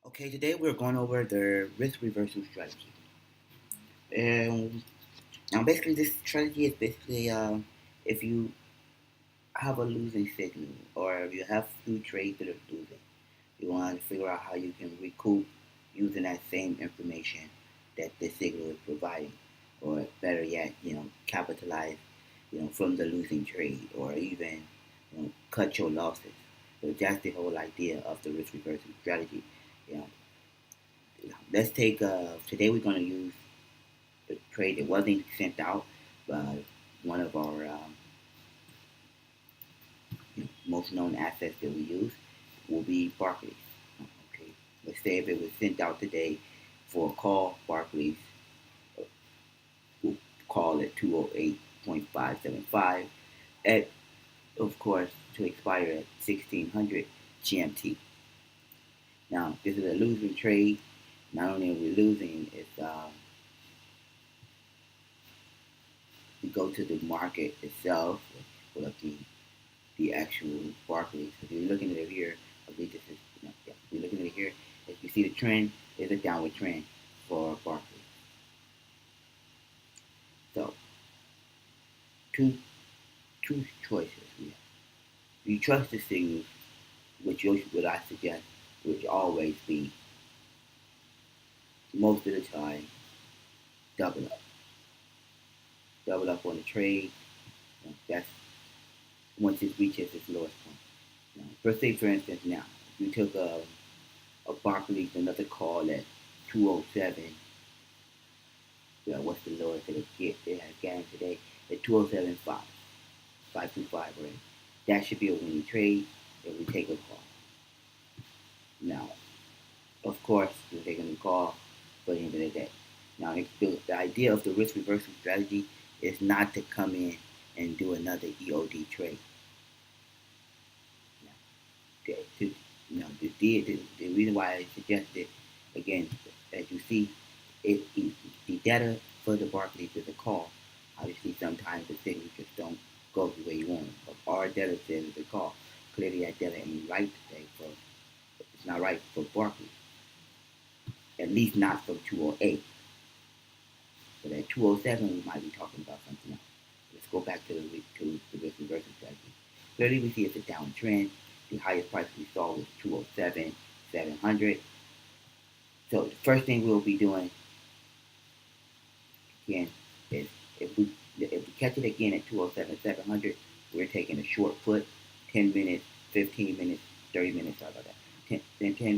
Okay, today we're going over the risk reversal strategy. And now, basically, this strategy is basically if you have a losing signal or if you have two trades that are losing, you want to figure out how you can recoup using that same information that the signal is providing, or better yet, capitalize, from the losing trade, or even, cut your losses. So that's the whole idea of the risk reversal strategy. You know, let's take today we're going to use a trade that wasn't sent out by one of our most known assets that we use will be Barclays. Okay, let's say if it was sent out today for a call, Barclays will call at 208.575 at, of course, to expire at 1600 GMT. Now, this is a losing trade. Not only are we losing, it's we go to the market itself, pull up the actual Barclays. If you're looking at it here, I believe this is, yeah, if you're looking at it here, if you see the trend, it's a downward trend for Barclays. So, two two choices we have. You trust the signals, what I suggest would always be, most of the time, double up. Double up on the trade. That's once it reaches its lowest point. For instance, now, if you took a Barclays, another call at 207. Well, what's the lowest it'll get? It has gotten today at 207.5, 525 already. That should be a winning trade if we take a call. Now, of course, we're taking a call for the end of the day. Now, the idea of the risk reversal strategy is not to come in and do another EOD trade. Now, the reason why I suggested, again, as you see, the data for the Barclays is a call. Obviously, sometimes the signals just don't go the way you want them. But our data says it's a call. Clearly, that data ain't right today. It's not right for Barclays. At least not from 208. But at 207, we might be talking about something else. Let's go back to the risk reversal strategy. Clearly, we see it's a downtrend. The highest price we saw was 207, 700. So the first thing we'll be doing again is if we catch it again at 207, 700, we're taking a short put, 10 minutes, 15 minutes, 30 minutes, sorry about that. 10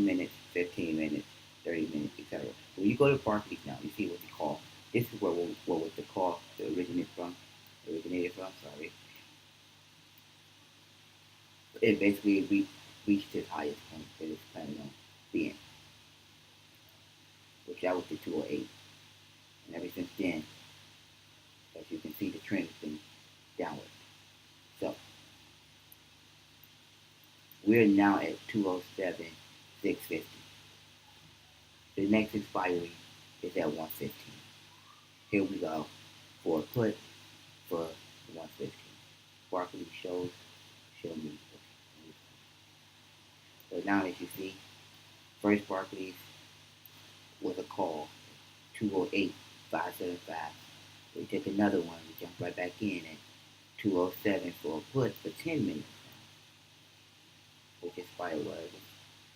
minutes, 15 minutes, 30 minutes, etc. When you go to Barclays now, you see what they call. This is what was the call that originated from, sorry. It basically reached its highest point that it's planning on being, which that was the 208. And ever since then, as you can see, the trend has been downward. So we're now at 207, 650. The next expiry is at 115. Here we go for a put for 115. Barclays show me. So now as you see, first Barclays was a call, 208, 575. We took another one, we jumped right back in at 207 for a put for 10 minutes, which expired was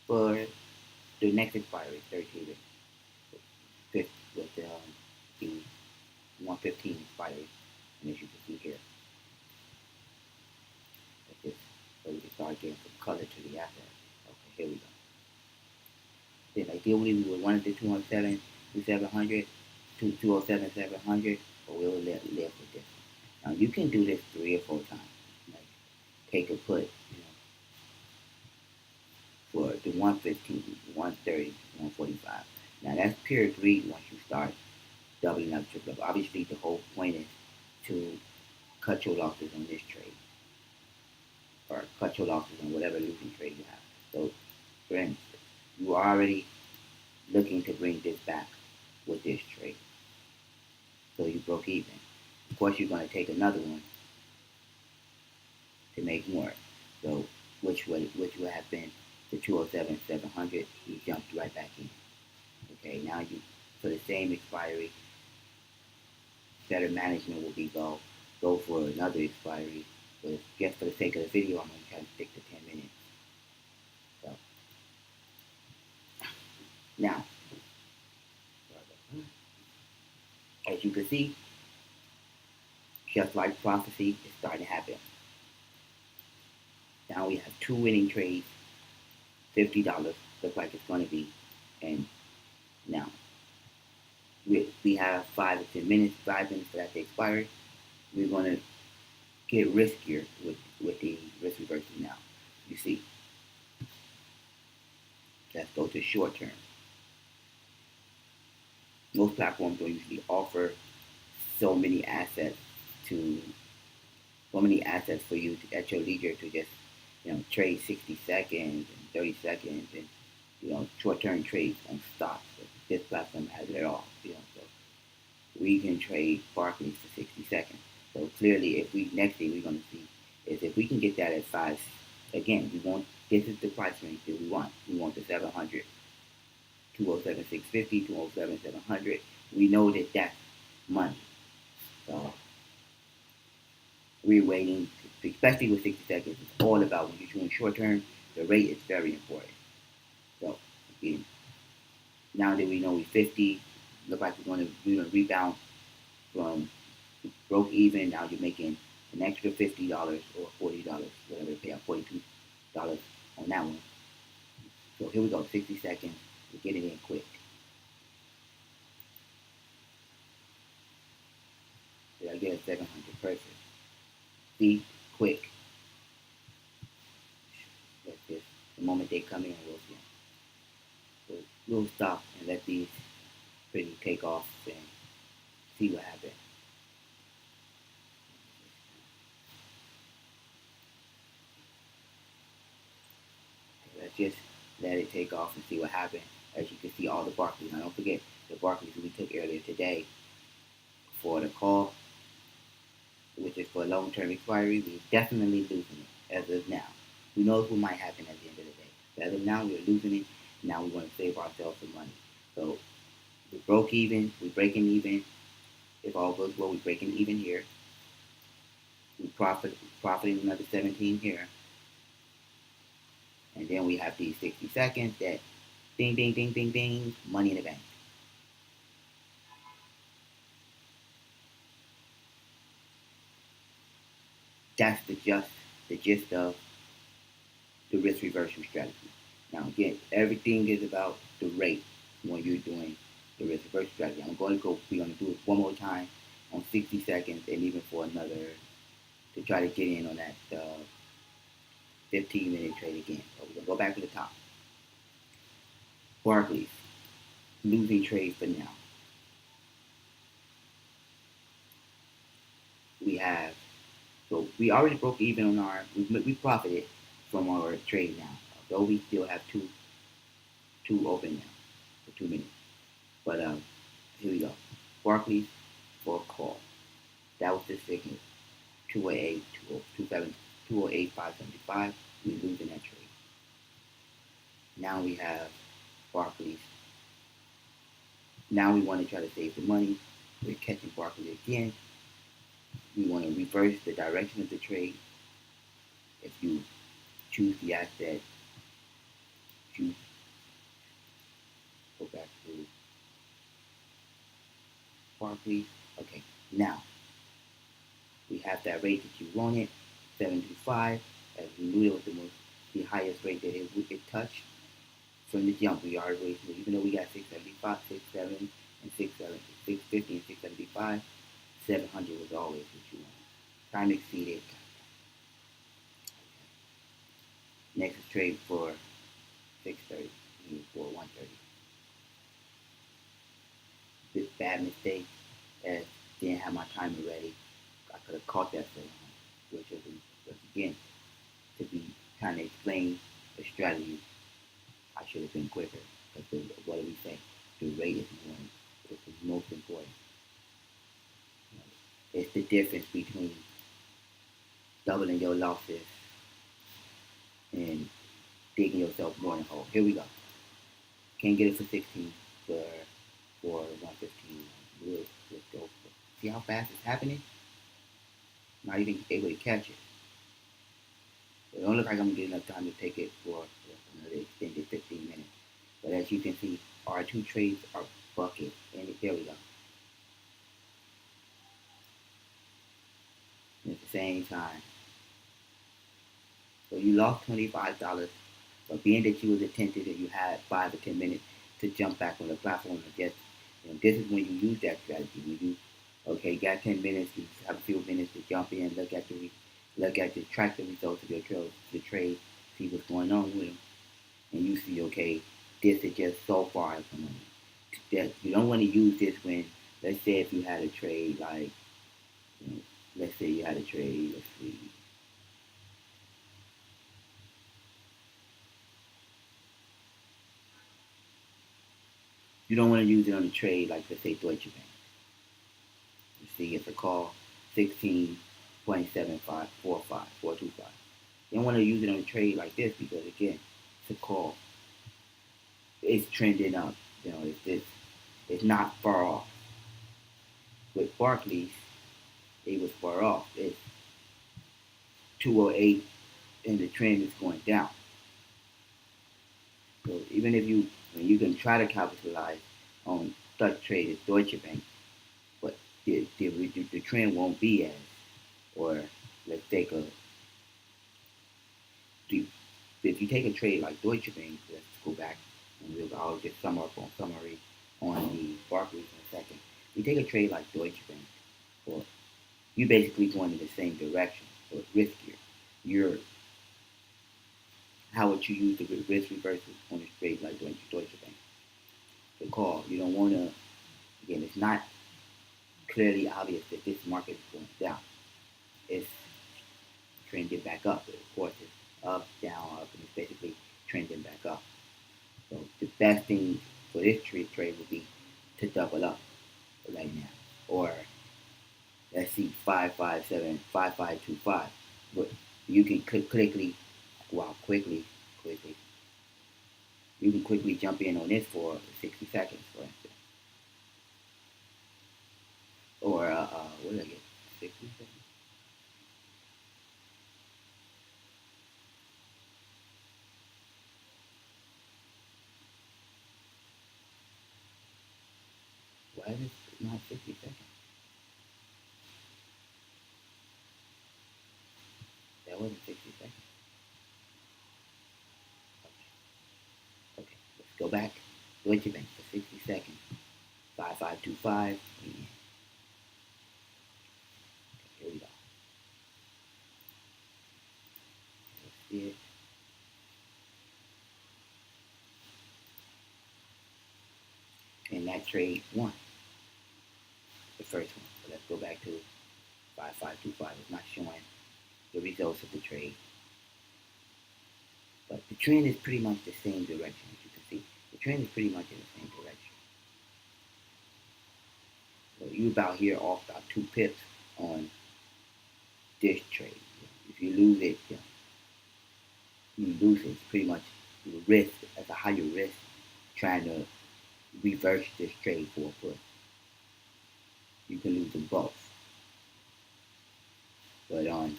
for the next expiry, 13 with the 115 expiry. And as you can see here, so we can start getting some color to the asset. Okay, here we go. Then ideally we would want to do 207 to 700, 207 700, but we'll live with this. Now you can do this 3 or 4 times. Like take a put, for the 115, 130, 145. Now that's pure greed once you start doubling up, tripling up. Obviously the whole point is to cut your losses on this trade, or cut your losses on whatever losing trade you have. So for instance, you are already looking to bring this back with this trade. So you broke even. Of course you're going to take another one to make more. So which would have been the 207 700, he jumped right back in. Okay, now you for the same expiry, better management will be go for another expiry. But just for the sake of the video, I'm gonna try to stick to 10 minutes. So now, as you can see, just like prophecy, it's starting to happen. Now we have two winning trades, $50. Looks like it's gonna be, and now we have 5 to 10 minutes, 5 minutes for that to expire. We're gonna get riskier with the risk reversal now. You see, let's go to short term. Most platforms don't usually offer so many assets to so many assets for you to at your leisure to just trade 60 seconds and 30 seconds and short term trades on stocks. But this platform has it all. So we can trade Barclays for 60 seconds. So clearly, if we next thing we're going to see is if we can get that at 5. Again, we want this is the price range that we want. We want the 700, 207 650, 207 700. We know that that's money. So we're waiting, especially with 60 seconds. It's all about when you're doing short term. The rate is very important. So again, now that we know we're 50, look like we're going to rebound from broke even. Now you're making an extra $50 or $40, whatever you pay out, $42 on that one. So here we go, 60 seconds. We're getting in quick. Did I get a 700? Perfect. See, quick. That's just the moment they come in, we'll see them. So we'll stop and let these pretty take off and see what happens. Let's just let it take off and see what happens. As you can see, all the Barclays. Now don't forget the Barclays we took earlier today for the call, which is for long-term expiry. We're definitely losing it as of now. Who knows what might happen at the end of the day? But as of now, we're losing it. Now we want to save ourselves some money. So we broke even. We're breaking even. If all goes well, we're breaking even here. We profiting another 17 here. And then we have these 60 seconds that ding, ding, ding, ding, ding, money in the bank. That's the gist of the risk reversal strategy. Now again, everything is about the rate when you're doing the risk reversal strategy. We're going to do it one more time on 60 seconds and even for another to try to get in on that 15-minute trade again. So we're going to go back to the top. Barclays, losing trade for now. So we already broke even on we profited from our trade now. Although we still have two open now for 2 minutes. But here we go. Barclays for a call. That was the signal. 208, 208, 575. We losing that trade. Now we have Barclays. Now we want to try to save the money. We're catching Barclays again. We want to reverse the direction of the trade. If you choose the asset, choose, go back to Barclays. Okay, now we have that rate that you wanted, 725. As we knew it was the highest rate that we could touch from the jump. We are raising, even though we got 675, 67, and 67, 650, and 675. 700 was always what you wanted. Time exceeded. Next is trade for 630, for 130. This bad mistake, as didn't have my timer ready. I could have caught that 700, which was again to be kind of explain the strategy. I should have been quicker. Because what do we say? The rate is most important. It's the difference between doubling your losses and digging yourself more in a hole. Here we go. Can't get it for 16 for 115. We'll go. See how fast it's happening? Not even able to catch it. It don't look like I'm gonna get enough time to take it for another extended 15 minutes. But as you can see, our two trades are bucket. And there we go. And at the same time. So you lost $25, but being that you was attentive and you had 5 or 10 minutes to jump back on the platform and just, this is when you use that strategy. When you, okay, got 10 minutes, you have a few minutes to jump in, track the results of your trade, see what's going on with them, and you see, okay, this is just so far from money. That you don't want to use this when, let's say, if you had a trade like, let's say you had a trade, let's see. You don't want to use it on a trade like, let's say, Deutsche Bank. You see, it's a call 16.7545425. You don't want to use it on a trade like this because, again, it's a call. It's trending up. It's not far off. With Barclays, it was far off. It's 208 and the trend is going down. So even if you can try to capitalize on such trade as Deutsche Bank, but the trend won't be as, or let's take if you take a trade like Deutsche Bank, let's go back and I'll just summary on the Barclays in a second. If you take a trade like Deutsche Bank, or you basically going in the same direction, so it's riskier. How would you use the risk reversal on a trade like Deutsche Bank? The call. You don't want to. Again, it's not clearly obvious that this market is going down. It's trending back up. Of course, it's up, down, up, and it's basically trending back up. So the best thing for this trade would be to double up right now, or let's see 5575525. But you can quickly, you can quickly jump in on this for 60 seconds, for instance, or what did I get? 60 seconds. Why is it not 60 seconds? That wasn't 60 seconds. Okay, let's go back. Deutsche Bank for 60 seconds. 5525. Okay, here we go. Let's see it. And that trade won. The first one. So let's go back to 5525. It's not showing the results of the trade. But the trend is pretty much the same direction, as you can see. The trend is pretty much in the same direction. So you about here off about 2 pips on this trade. If you lose it, you lose it. It's pretty much your risk, at a higher risk, trying to reverse this trade for a put. You can lose them both. But on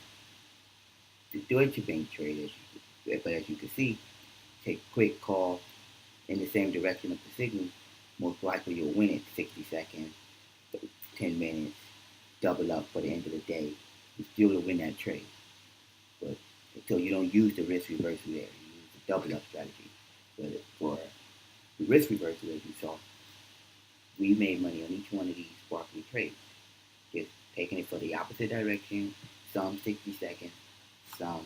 the Deutsche Bank trade, as you can see, take a quick call in the same direction of the signal, most likely you'll win it 60 seconds, 10 minutes, double up for the end of the day. You still will win that trade. But until you don't use the risk reversal there, you use the double up strategy. But for the risk reversal, as you saw, we made money on each one of these Barclay trades. Just taking it for the opposite direction, some 60 seconds, some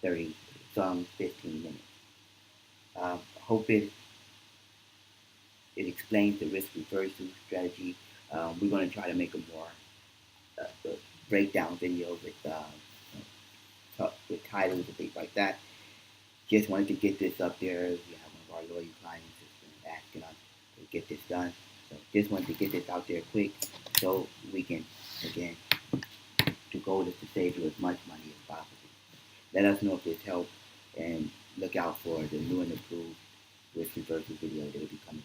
30, some 15 minutes. Hope it explains the risk reversal strategy. We're going to try to make a more breakdown video with titles and things like that. Just wanted to get this up there. We have one of our loyal clients that's been asking us to get this done. So just wanted to get this out there quick so we can, again, the goal is to save you as much money as possible. Let us know if this helped. and look out for the new and improved risk reversal video that will be coming